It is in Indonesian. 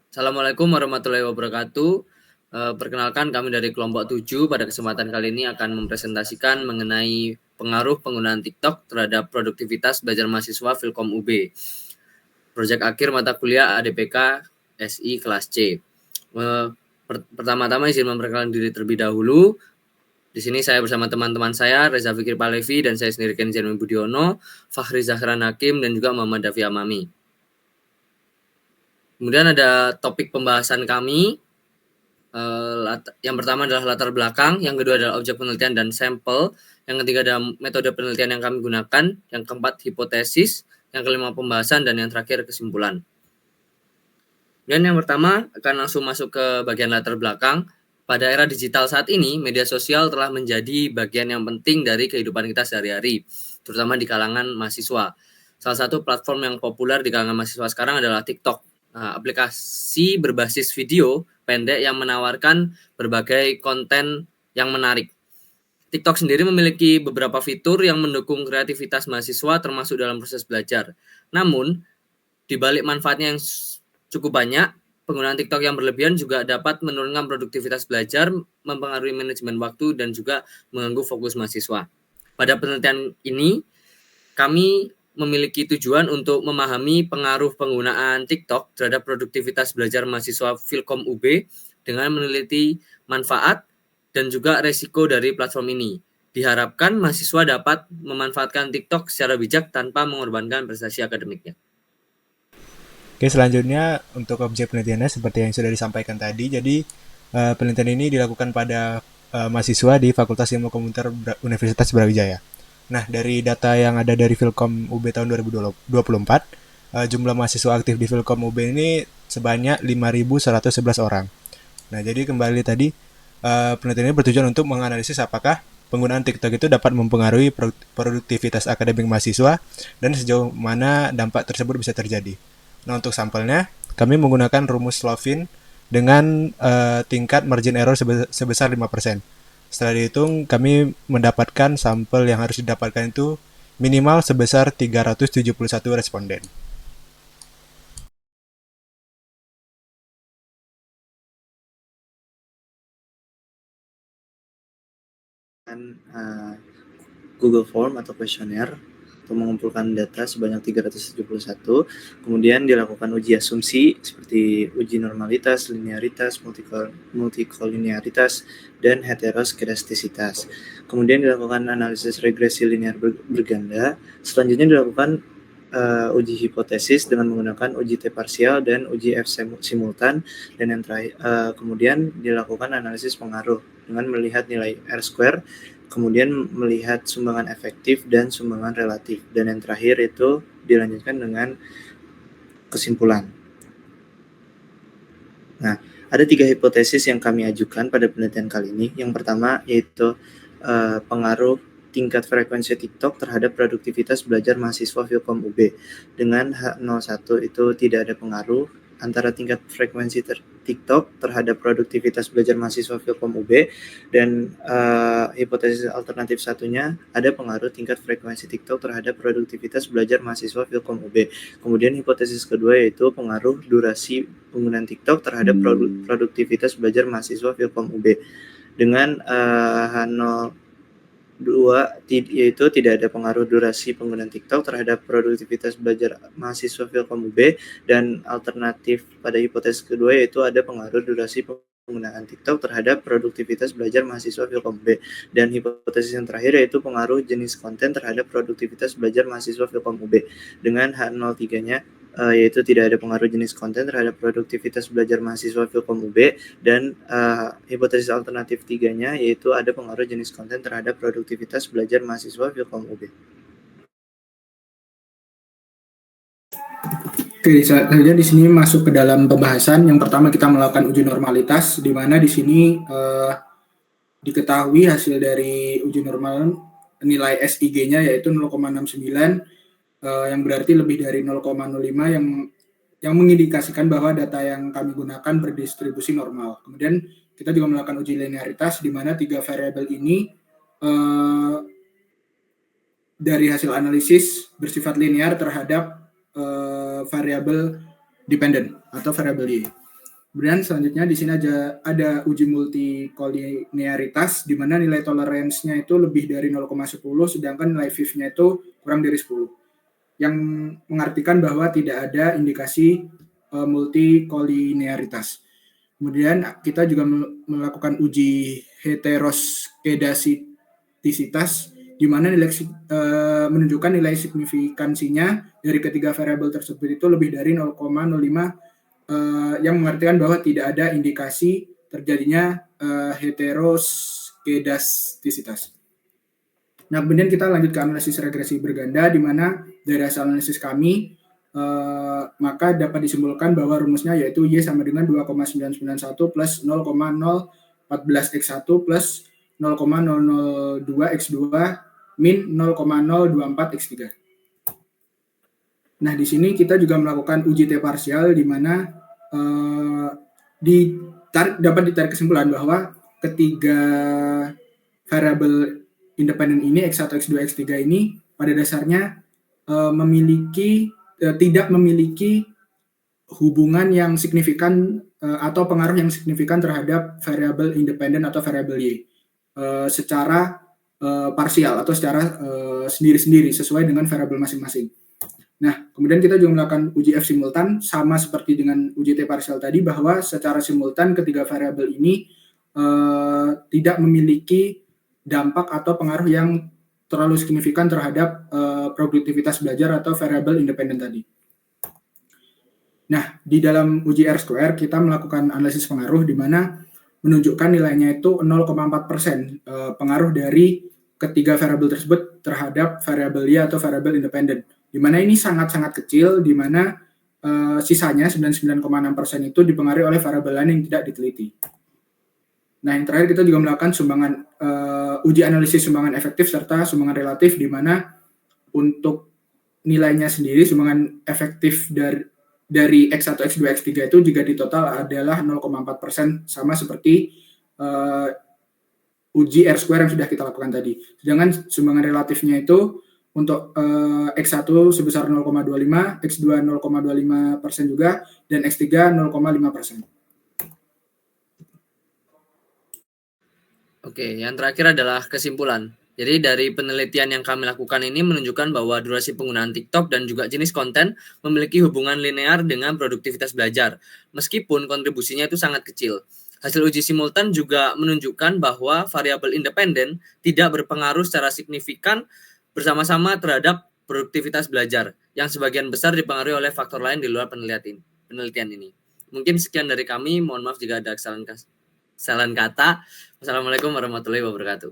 Assalamualaikum warahmatullahi wabarakatuh. Perkenalkan kami dari kelompok 7 pada kesempatan kali ini akan mempresentasikan mengenai pengaruh penggunaan TikTok terhadap produktivitas belajar mahasiswa Filkom UB. Proyek akhir mata kuliah ADPK SI kelas C. Pertama-tama izin memperkenalkan diri terlebih dahulu. Di sini saya bersama teman-teman saya, Reza Fikir Palevi, dan saya sendiri Ken Jeremy Budiono, Fahri Zahran Hakim, dan juga Muhammad Davi Amami. Kemudian ada topik pembahasan kami. Yang pertama adalah latar belakang, yang kedua adalah objek penelitian dan sampel, yang ketiga adalah metode penelitian yang kami gunakan, yang keempat hipotesis, yang kelima pembahasan, dan yang terakhir kesimpulan. Dan yang pertama akan langsung masuk ke bagian latar belakang. Pada era digital saat ini, media sosial telah menjadi bagian yang penting dari kehidupan kita sehari-hari, terutama di kalangan mahasiswa. Salah satu platform yang populer di kalangan mahasiswa sekarang adalah TikTok. Aplikasi berbasis video pendek yang menawarkan berbagai konten yang menarik. TikTok sendiri memiliki beberapa fitur yang mendukung kreativitas mahasiswa termasuk dalam proses belajar. Namun, di balik manfaatnya yang cukup banyak, penggunaan TikTok yang berlebihan juga dapat menurunkan produktivitas belajar, mempengaruhi manajemen waktu, dan juga mengganggu fokus mahasiswa. Pada penelitian ini, kami memiliki tujuan untuk memahami pengaruh penggunaan TikTok terhadap produktivitas belajar mahasiswa Filkom UB dengan meneliti manfaat dan juga resiko dari platform ini. Diharapkan mahasiswa dapat memanfaatkan TikTok secara bijak tanpa mengorbankan prestasi akademiknya. Oke, selanjutnya untuk objek penelitiannya seperti yang sudah disampaikan tadi. Jadi, penelitian ini dilakukan pada mahasiswa di Fakultas Ilmu Komputer Universitas Brawijaya. Nah, dari data yang ada dari Filkom UB tahun 2024, jumlah mahasiswa aktif di Filkom UB ini sebanyak 5.111 orang. Nah, jadi kembali tadi, penelitian ini bertujuan untuk menganalisis apakah penggunaan TikTok itu dapat mempengaruhi produktivitas akademik mahasiswa dan sejauh mana dampak tersebut bisa terjadi. Nah, untuk sampelnya, kami menggunakan rumus Slovin dengan tingkat margin error sebesar 5%. Setelah dihitung, kami mendapatkan sampel yang harus didapatkan itu minimal sebesar 371 responden. Google Form atau kuesioner untuk mengumpulkan data sebanyak 371, kemudian dilakukan uji asumsi seperti uji normalitas, linearitas, multikolinearitas, dan heteroskedastisitas. Kemudian dilakukan analisis regresi linear berganda. Selanjutnya dilakukan uji hipotesis dengan menggunakan uji T parsial dan uji F simultan, dan yang terakhir kemudian dilakukan analisis pengaruh dengan melihat nilai R-square, kemudian melihat sumbangan efektif dan sumbangan relatif, dan yang terakhir itu dilanjutkan dengan kesimpulan. Nah, ada 3 hipotesis yang kami ajukan pada penelitian kali ini. Yang pertama yaitu pengaruh tingkat frekuensi TikTok terhadap produktivitas belajar mahasiswa Filkom UB. Dengan H01 itu tidak ada pengaruh antara tingkat frekuensi TikTok terhadap produktivitas belajar mahasiswa Filkom UB, dan hipotesis alternatif satunya ada pengaruh tingkat frekuensi TikTok terhadap produktivitas belajar mahasiswa Filkom UB. Kemudian hipotesis kedua yaitu pengaruh durasi penggunaan TikTok terhadap produktivitas belajar mahasiswa Filkom UB. Dengan H02 yaitu tidak ada pengaruh durasi penggunaan TikTok terhadap produktivitas belajar mahasiswa Filkom UB, dan alternatif pada hipotesis kedua yaitu ada pengaruh durasi penggunaan TikTok terhadap produktivitas belajar mahasiswa Filkom UB, dan hipotesis yang terakhir yaitu pengaruh jenis konten terhadap produktivitas belajar mahasiswa Filkom UB. Dengan H03-nya yaitu tidak ada pengaruh jenis konten terhadap produktivitas belajar mahasiswa Filkom UB, dan hipotesis alternatif 3-nya yaitu ada pengaruh jenis konten terhadap produktivitas belajar mahasiswa Filkom UB. Oke, selanjutnya di sini masuk ke dalam pembahasan. Yang pertama kita melakukan uji normalitas, di mana di sini diketahui hasil dari uji normal nilai SIG-nya yaitu 0,69, yang berarti lebih dari 0,05, yang mengindikasikan bahwa data yang kami gunakan berdistribusi normal. Kemudian kita juga melakukan uji linearitas, di mana 3 variabel ini dari hasil analisis bersifat linear terhadap variabel dependent atau variabel Y. Kemudian selanjutnya di sini ada uji multikolinearitas di mana nilai toleransinya itu lebih dari 0,10 sedangkan nilai FIV-nya itu kurang dari 10. Yang mengartikan bahwa tidak ada indikasi multikolinearitas. Kemudian kita juga melakukan uji heteroskedasitisitas di mana menunjukkan nilai signifikansinya dari ketiga variabel tersebut itu lebih dari 0,05 yang mengartikan bahwa tidak ada indikasi terjadinya heteroskedastisitas. Nah, kemudian kita lanjut ke analisis regresi berganda, di mana dari hasil analisis kami, maka dapat disimpulkan bahwa rumusnya yaitu Y sama dengan 2,991 plus 0,014 X1 plus 0,002 X2 min 0,024 X3. Nah, di sini kita juga melakukan uji T parsial di mana dapat ditarik kesimpulan bahwa ketiga variabel independen ini X1, X2, X3 ini pada dasarnya tidak memiliki hubungan yang signifikan atau pengaruh yang signifikan terhadap variabel independen atau variabel Y secara parsial atau secara sendiri-sendiri sesuai dengan variabel masing-masing. Nah, kemudian kita juga melakukan uji F simultan sama seperti dengan uji T parsial tadi bahwa secara simultan ketiga variabel ini tidak memiliki dampak atau pengaruh yang terlalu signifikan terhadap produktivitas belajar atau variabel independen tadi. Nah, di dalam uji R-square kita melakukan analisis pengaruh di mana menunjukkan nilainya itu 0,4% pengaruh dari ketiga variabel tersebut terhadap variabel Y atau variabel independen. Di mana ini sangat-sangat kecil, di mana sisanya 99,6% itu dipengaruhi oleh variabel lain yang tidak diteliti. Nah, yang terakhir kita juga melakukan uji analisis sumbangan efektif serta sumbangan relatif, di mana untuk nilainya sendiri sumbangan efektif dari X1, X2, X3 itu jika ditotal adalah 0,4%, sama seperti uji R-square yang sudah kita lakukan tadi. Sedangkan sumbangan relatifnya itu untuk X1 sebesar 0,25, X2 0,25% juga, dan X3 0,5%. Oke, yang terakhir adalah kesimpulan. Jadi dari penelitian yang kami lakukan ini menunjukkan bahwa durasi penggunaan TikTok dan juga jenis konten memiliki hubungan linear dengan produktivitas belajar, meskipun kontribusinya itu sangat kecil. Hasil uji simultan juga menunjukkan bahwa variabel independen tidak berpengaruh secara signifikan bersama-sama terhadap produktivitas belajar, yang sebagian besar dipengaruhi oleh faktor lain di luar penelitian ini. Mungkin sekian dari kami, mohon maaf jika ada kesalahan kata. Wassalamualaikum warahmatullahi wabarakatuh.